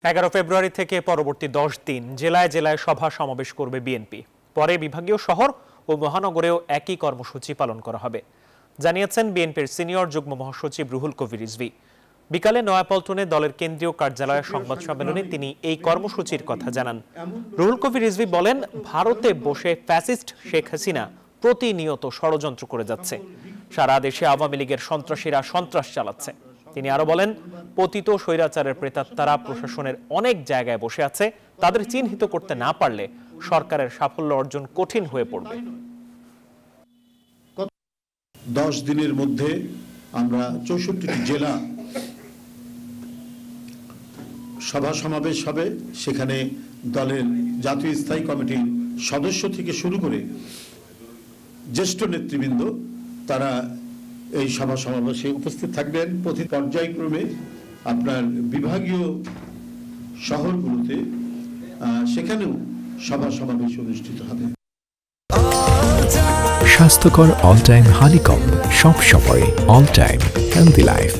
11 ফেব্রুয়ারি থেকে পরবর্তী 10 দিন জেলায় জেলায় সভা সমাবেশ করবে বিএনপি। পরে বিভাগীয় শহর ও মহানগরেও একই কর্মসূচি পালন করা হবে, জানিয়েছেন বিএনপির সিনিয়র যুগ্ম মহাসচিব রুহুল কবির রিজভী। বিকালে নয়াপল্টনে দলের কেন্দ্রীয় কার্যালয়ের সংবাদ সম্মেলনে তিনি এই কর্মসূচির কথা জানান। রুহুল কবির রিজভী বলেন, ভারতে বসে ফ্যাসিস্ট শেখ হাসিনা প্রতিনিয়ত ষড়যন্ত্র করে যাচ্ছে। সারা দেশে আওয়ামী লীগের সন্ত্রাসীরা সন্ত্রাস চালাচ্ছে। তিনি আরো বলেন, পতিত স্বৈরাচারের প্রেতাত্মারা প্রশাসনের অনেক জায়গায় বসে আছে। তাদের চিহ্নিত করতে না পারলে সরকারের সাফল্য অর্জন কঠিন হয়ে পড়বে। 10 দিনের মধ্যে আমরা 64টি জেলা সভা সমাবেশ হবে। সেখানে দলের জাতীয় স্থায়ী কমিটির সদস্য থেকে শুরু করে জ্যেষ্ঠ নেতৃবৃন্দ তারা এই সভা সমাবেশে উপস্থিত থাকবেন। প্রতি পর্যায়ক্রমে আপনার বিভাগীয় শহরগুলোতে সেখানেও সভা সমাবেশ অনুষ্ঠিত হবে। স্বাস্থ্যকর অল টাইম হানিকম্ব, সব সময় অল টাইম হেলদি লাইফ।